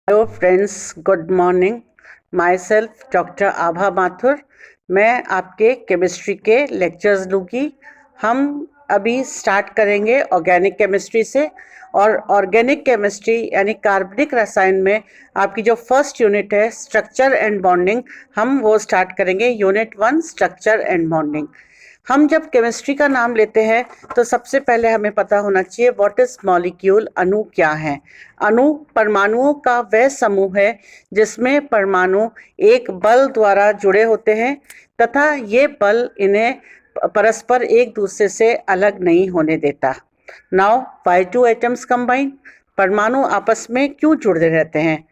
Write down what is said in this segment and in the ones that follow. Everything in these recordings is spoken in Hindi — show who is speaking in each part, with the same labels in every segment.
Speaker 1: Hello friends, good morning. Myself doctor Abha Mathur. मैं आपके केमिस्ट्री के लेक्चर्स लूँगी। हम अभी स्टार्ट करेंगे ऑर्गेनिक केमिस्ट्री से। और ऑर्गेनिक केमिस्ट्री यानी कार्बनिक रसायन में आपकी जो फर्स्ट यूनिट है स्ट्रक्चर एंड बॉन्डिंग, हम वो स्टार्ट करेंगे। Unit 1 structure and bonding. हम जब केमिस्ट्री का नाम लेते हैं तो सबसे पहले हमें पता होना चाहिए व्हाट इज मॉलिक्यूल। अणु क्या है? अणु परमाणुओं का वह समूह है जिसमें परमाणु एक बल द्वारा जुड़े होते हैं तथा ये बल इन्हें परस्पर एक दूसरे से अलग नहीं होने देता। Now why two atoms combine? परमाणु आपस में क्यों जुड़े रहते हैं?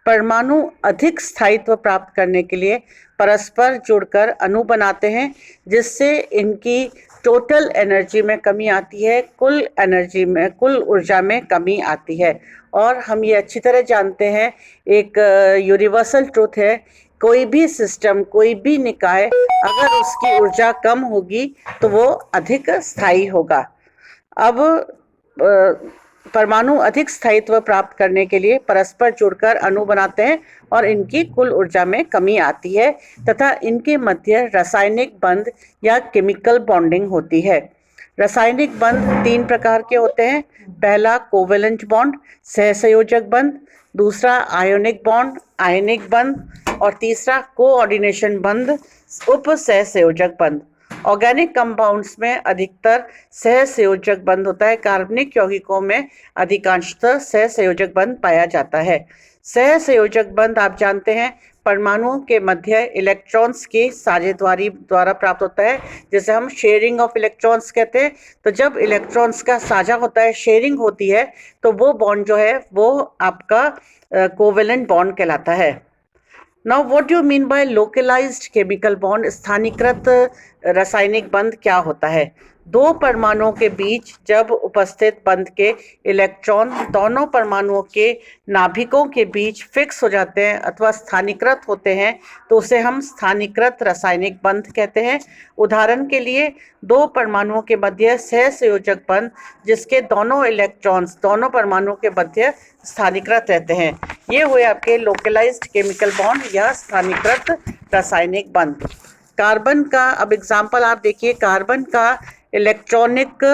Speaker 1: परमाणु अधिक स्थायित्व प्राप्त करने के लिए परस्पर जुड़कर अणु बनाते हैं, जिससे इनकी टोटल एनर्जी में कमी आती है, कुल ऊर्जा में कमी आती है। और हम ये अच्छी तरह जानते हैं, एक यूनिवर्सल ट्रूथ है, कोई भी सिस्टम, कोई भी निकाय अगर उसकी ऊर्जा कम होगी तो वो अधिक स्थायी होगा। अब परमाणु अधिक स्थायित्व प्राप्त करने के लिए परस्पर जुड़कर अणु बनाते हैं और इनकी कुल ऊर्जा में कमी आती है तथा इनके मध्य रासायनिक बंध या केमिकल बॉन्डिंग होती है। रासायनिक बंध 3 प्रकार के होते हैं। पहला कोवेलेंट बॉन्ड, सहसंयोजक बंध। दूसरा आयोनिक बॉन्ड, आयनिक बंध। और तीसरा कोऑर्डिनेशन बंध, उप सहसंयोजक बंध। ऑर्गेनिक कंपाउंड्स में अधिकतर सहसंयोजक बंध होता है। कार्बनिक यौगिकों में अधिकांशतः सहसंयोजक बंध पाया जाता है। सहसंयोजक बंध आप जानते हैं परमाणुओं के मध्य इलेक्ट्रॉन्स की साझेदारी द्वारा प्राप्त होता है, जिसे हम शेयरिंग ऑफ इलेक्ट्रॉन्स कहते हैं। तो जब इलेक्ट्रॉन्स का साझा होता है, शेयरिंग होती है, तो वो बॉन्ड जो है वो आपका कोवेलेंट बॉन्ड कहलाता है। Now what do you mean by localised chemical bond? स्थानीयकृत रासायनिक बंध क्या होता है? दो परमाणुओं के बीच जब उपस्थित बंध के इलेक्ट्रॉन दोनों परमाणुओं के नाभिकों के बीच फिक्स हो जाते हैं अथवा स्थानीयकृत होते हैं तो उसे हम स्थानीयकृत रासायनिक बंध कहते हैं। उदाहरण के लिए दो परमाणुओं के मध्य सहसंयोजक बंध जिसके दोनों इलेक्ट्रॉन्स दोनों परमाणुओं के मध्य स्थानीयकृत रहते हैं, ये हुए आपके लोकलाइज्ड केमिकल बॉन्ड या स्थानीयकृत रासायनिक बंध। कार्बन का अब एग्जाम्पल आप देखिए। कार्बन का इलेक्ट्रॉनिक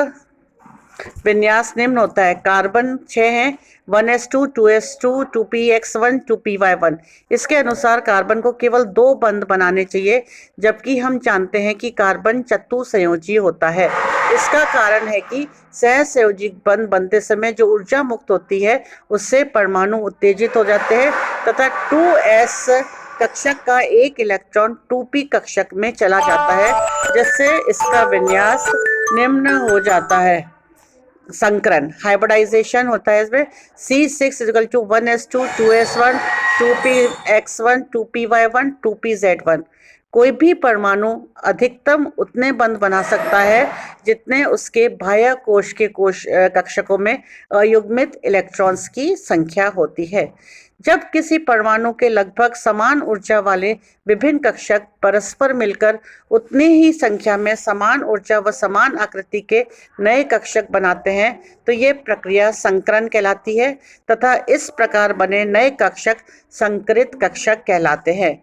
Speaker 1: विन्यास निम्न होता है। कार्बन 6 है, 1s2, 2s2, 2px1, 2py1। इसके अनुसार कार्बन को केवल 2 बंध बनाने चाहिए, जबकि हम जानते हैं कि कार्बन चतुसंयोजी होता है। इसका कारण है कि सहसंयोजी बंध बनते समय जो ऊर्जा मुक्त होती है उससे परमाणु उत्तेजित हो जाते हैं तथा 2s कक्षक का एक इलेक्ट्रॉन 2p कक्षक में चला जाता है, जिससे इसका विन्यास निम्न हो जाता है। संकरण, हाइब्रिडाइजेशन होता है इसमें। C6 = 1s2, 2s1, 2px1, 2py1, 2pz1। कोई भी परमाणु अधिकतम उतने बंध बना सकता है जितने उसके बाह्य कोश के कक्षकों में अयुग्मित इलेक्ट्रॉन्स की संख्या होती है। जब किसी परमाणु के लगभग समान ऊर्जा वाले विभिन्न कक्षक परस्पर मिलकर उतनी ही संख्या में समान ऊर्जा व समान आकृति के नए कक्षक बनाते हैं तो ये प्रक्रिया संकरण कहलाती है तथा इस प्रकार बने नए कक्षक संकरित कक्षक कहलाते हैं।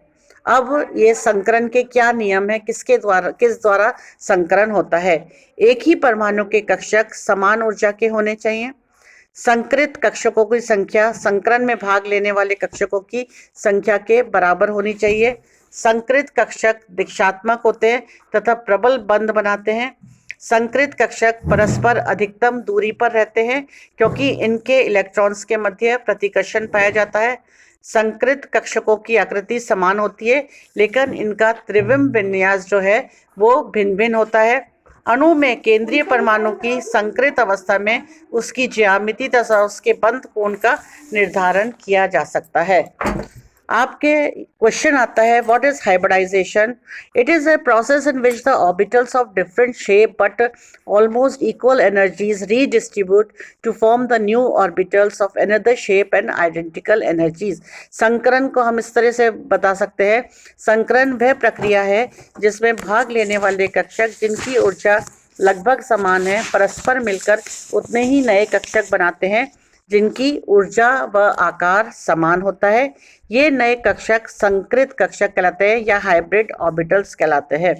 Speaker 1: अब ये संकरण के क्या नियम है, किस द्वारा संकरण होता है? एक ही परमाणु के कक्षक समान ऊर्जा के होने चाहिए। संकरित कक्षकों की संख्या संकरण में भाग लेने वाले कक्षकों की संख्या के बराबर होनी चाहिए। संकरित कक्षक दिशात्मक होते हैं तथा प्रबल बंध बनाते हैं। संकरित कक्षक परस्पर अधिकतम दूरी पर रहते हैं क्योंकि इनके इलेक्ट्रॉन्स के मध्य प्रतिकर्षण पाया जाता है। संकरित कक्षकों की आकृति समान होती है लेकिन इनका त्रिविम विन्यास जो है वो भिन्न भिन्न होता है। अणु में केंद्रीय परमाणु की संकरित अवस्था में उसकी ज्यामिति तथा उसके बंध कोण का निर्धारण किया जा सकता है। आपके क्वेश्चन आता है what is hybridisation? It is a process in which the orbitals of different shape but almost equal energies redistribute to form the new orbitals of another shape and identical energies. संकरण को हम इस तरह से बता सकते हैं, संकरण वह प्रक्रिया है जिसमें भाग लेने वाले कक्षक जिनकी ऊर्जा लगभग समान है परस्पर मिलकर उतने ही नए कक्षक बनाते हैं जिनकी ऊर्जा व आकार समान होता है। ये नए कक्षक संकृत कक्षक कहलाते हैं या हाइब्रिड ऑर्बिटल्स कहलाते हैं।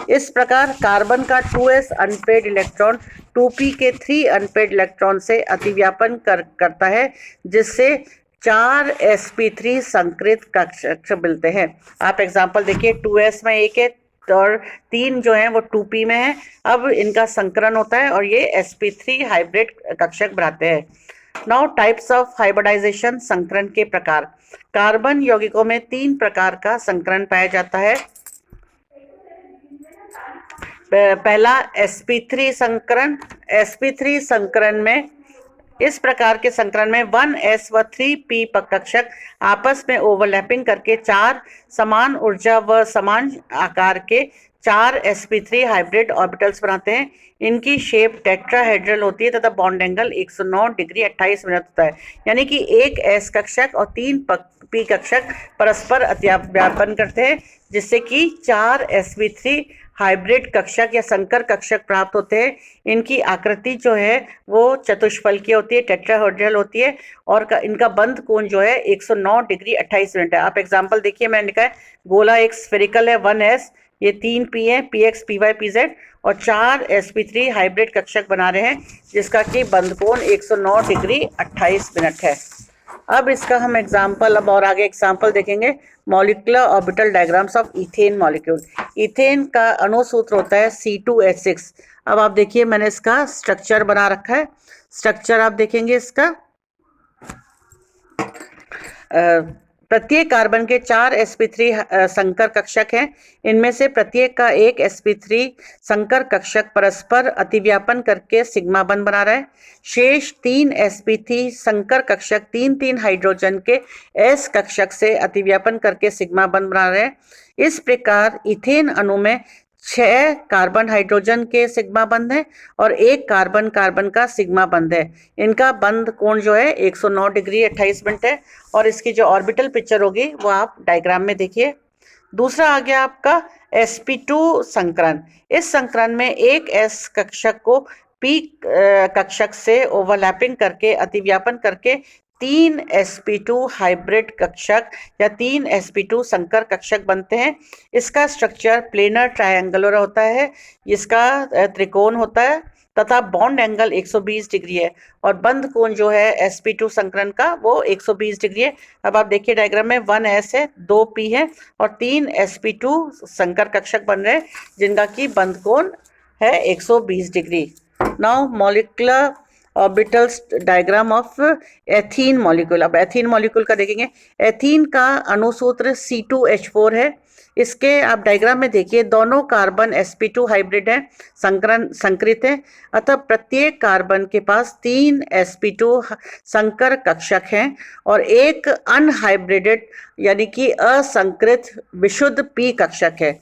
Speaker 1: इस प्रकार कार्बन का 2s अनपेड इलेक्ट्रॉन 2p के 3 अनपेड इलेक्ट्रॉन से अतिव्यापन करता है, जिससे 4 sp3 संकृत कक्षक मिलते हैं। आप एग्जाम्पल देखिए, 2s में एक है और 3 जो है वो 2p में है। अब इनका संकरण होता है और ये sp3 हाइब्रिड कक्षक बनाते हैं। नाउ टाइप्स ऑफ हाइब्रिडाइजेशन, संकरण के प्रकार। कार्बन यौगिकों में 3 प्रकार का संकरण पाया जाता है। पहला sp3 संकरण। sp3 संकरण में इस प्रकार के संकरण में 1s व 3p कक्षक आपस में ओवरलैपिंग करके 4 समान ऊर्जा व समान आकार के 4 sp3 हाइब्रिड ऑर्बिटल्स बनाते हैं। इनकी शेप टेट्राहेड्रल होती है तथा बॉन्ड एंगल 109 डिग्री 28 मिनट होता है। यानी कि एक s कक्षक और 3 p कक्षक परस्पर अतिव्यापन करते हैं, जिससे कि 4 sp3 हाइब्रिड कक्षक या संकर कक्षक प्राप्त होते हैं। इनकी आकृति जो है वो चतुष्फलकीय होती है, टेट्राहेड्रल होती है और इनका बंध कोण जो है 109 डिग्री 28 मिनट है। आप एग्जांपल देखिए, मैंने लिखा है गोला एक स्फेरिकल है 1s, ये 3 p है, px py pz और 4 sp3 हाइब्रिड कक्षक बना रहे हैं, जिसका कि बंध कोण 109 डिग्री 28 मिनट है। अब इसका हम एग्जाम्पल, अब और आगे एग्जाम्पल देखेंगे। Molecular orbital diagrams of ethane molecule. Ethane का अणु सूत्र होता है C2H6। अब आप देखिए, मैंने इसका स्ट्रक्चर बना रखा है। स्ट्रक्चर आप देखेंगे इसका, प्रत्येक कार्बन के 4 sp3 संकर कक्षक हैं। इनमें से प्रत्येक का एक sp3 संकर कक्षक परस्पर अतिव्यापन करके सिग्मा बंध बना रहा है। शेष 3 sp3 संकर कक्षक 3-3 हाइड्रोजन के s कक्षक से अतिव्यापन करके सिग्मा बंध बना रहे हैं। इस प्रकार इथेन अणु में 6 कार्बन हाइड्रोजन के सिग्मा बंध है और 1 कार्बन कार्बन का सिग्मा बंध है। इनका बंध कोण जो है 109 डिग्री 28 मिनट है और इसकी जो ऑर्बिटल पिक्चर होगी वो आप डायग्राम में देखिए। दूसरा आ गया आपका sp2 संकरण। इस संकरण में एक s कक्षक को p कक्षक से ओवरलैपिंग करके अतिव्यापन करके 3 sp2 हाइब्रिड कक्षक या 3 sp2 संकर कक्षक बनते हैं। इसका स्ट्रक्चर प्लेनर ट्रायंगुलर होता है, इसका त्रिकोण होता है तथा बॉन्ड एंगल 120 डिग्री है और बंध कोण जो है sp2 संकरण का वो 120 डिग्री है। अब आप देखिए डायग्राम में 1s है, 2p है और 3 sp2 संकर कक्षक बन रहे हैं, जिनका की बंध कोण है 120 degree. Now molecular orbitals diagram of ethene molecule. अब एथीन मॉलिक्यूल का देखेंगे। एथीन का अणु सूत्र C2H4 है। इसके आप डायग्राम में देखिए, दोनों कार्बन sp2 हाइब्रिड है, संकरित है, अतः प्रत्येक कार्बन के पास 3 sp2 संकर कक्षक हैं और एक अनहाइब्रिडेड यानी कि असंकृत विशुद्ध p कक्षक है।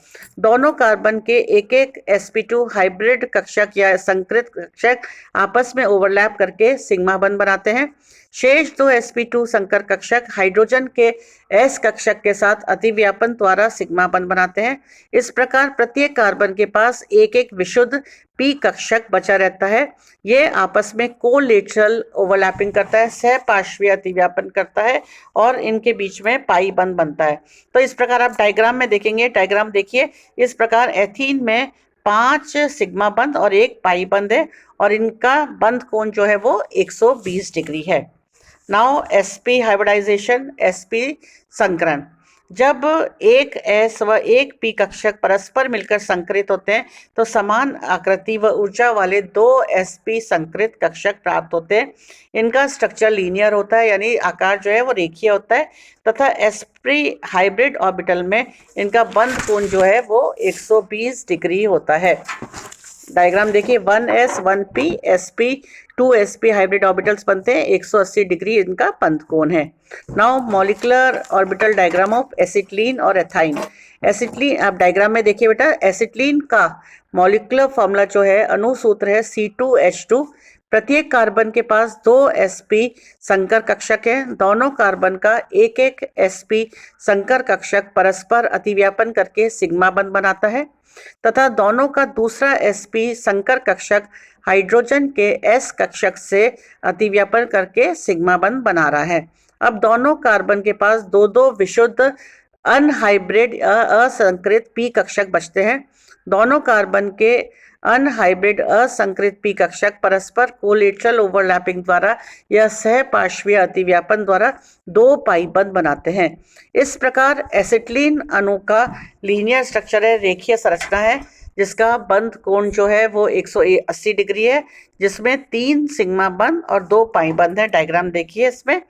Speaker 1: दोनों कार्बन के एक एक sp2 हाइब्रिड कक्षक या संकृत कक्षक आपस में ओवरलैप करके सिग्मा बंध बनाते हैं। शेष 2 sp2 संकर कक्षक हाइड्रोजन के s कक्षक के साथ अतिव्यापन द्वारा सिग्मा बंध बनाते हैं। इस प्रकार प्रत्येक कार्बन के पास एक एक विशुद्ध p कक्षक बचा रहता है। ये आपस में कोलेटरल ओवरलैपिंग करता है, सहपार्श्वीय अतिव्यापन करता है और इनके बीच में पाई बंध बनता है। तो इस प्रकार आप डायग्राम में देखेंगे, डायग्राम देखिए, इस प्रकार एथीन में 5 सिग्मा बंध और 1 पाई बंध है और इनका बंध कोण जो है वो 120 डिग्री है। नाउ sp हाइब्रिडाइजेशन, sp संकरण। जब एक s व एक p कक्षक परस्पर मिलकर संकरित होते हैं तो समान आकृति व ऊर्जा वाले 2 sp संकरित कक्षक प्राप्त होते हैं। इनका स्ट्रक्चर लीनियर होता है, यानी आकार जो है वो रेखीय होता है तथा sp हाइब्रिड ऑर्बिटल में इनका बंध कोण जो है वो 120 डिग्री होता है। डायग्राम देखिए, 1s 1p sp 2sp hybrid orbitals बनते हैं, 180 डिग्री इनका बंध कोण है। Now molecular orbital diagram of acetylene और एथाइन। एसिटिलीन, आप डायग्राम में देखिए बेटा, एसिटिलीन का मॉलिक्यूलर फॉर्मूला जो है, अणु सूत्र है C2H2 प्रत्येक कार्बन के पास 2 sp संकर कक्षक हैं। दोनों कार्बन का एक एक sp संकर कक्षक परस्पर अतिव्यापन करके सिग्मा बंध बनाता है तथा दोनों का दूसरा sp संकर कक्षक हाइड्रोजन के s कक्षक से अतिव्यापन करके सिग्मा बंध बना रहा है। अब दोनों कार्बन के पास दो दो विशुद्ध अनहाइब्रिड असंकृत p कक्षक बचते हैं। दोनों कार्बन के अनहाइब्रिड असंकृत p कक्षक परस्पर कोलेटरल ओवरलैपिंग द्वारा या सहपार्श्वीय अतिव्यापन द्वारा 2 पाई बंध बनाते हैं। इस प्रकार एसिटिलीन अणु का लीनियर स्ट्रक्चर है, रेखीय संरचना है, जिसका बंध कोण जो है वो 180 डिग्री है, जिसमें 3 सिग्मा बंध और 2 पाई बंध है। डायग्राम देखिए। इसमें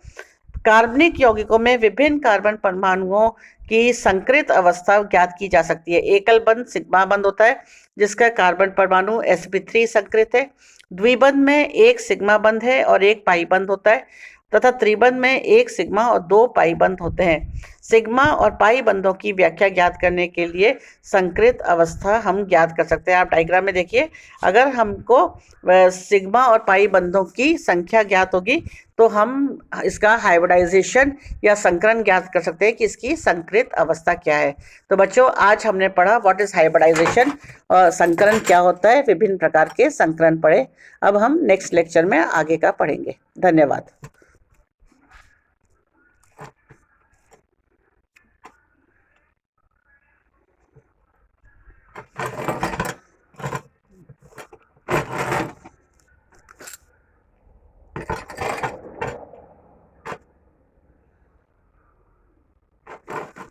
Speaker 1: कार्बनिक यौगिकों में विभिन्न कार्बन परमाणुओं की संकृत अवस्था ज्ञात की जा सकती है। एकल बंध सिग्मा बंध होता है, जिसका कार्बन परमाणु sp3 संकृत है। द्विबंध में 1 सिग्मा बंध है और 1 पाई बंध होता है तथा त्रिबंध में 1 सिग्मा और 2 पाई बंध होते हैं। सिग्मा और पाई बंधों की व्याख्या ज्ञात करने के लिए संकृत अवस्था हम ज्ञात कर सकते हैं। आप डायग्राम में देखिए, अगर हमको सिग्मा और पाई बंधों की संख्या ज्ञात होगी तो हम इसका हाइब्रिडाइजेशन या संकरण ज्ञात कर सकते हैं कि इसकी संकृत अवस्था क्या है। तो बच्चों, आज हमने पढ़ा व्हाट इज हाइब्रिडाइजेशन और संकरण क्या होता है, विभिन्न प्रकार के संकरण पढ़े। अब हम नेक्स्ट लेक्चर में आगे का पढ़ेंगे। धन्यवाद।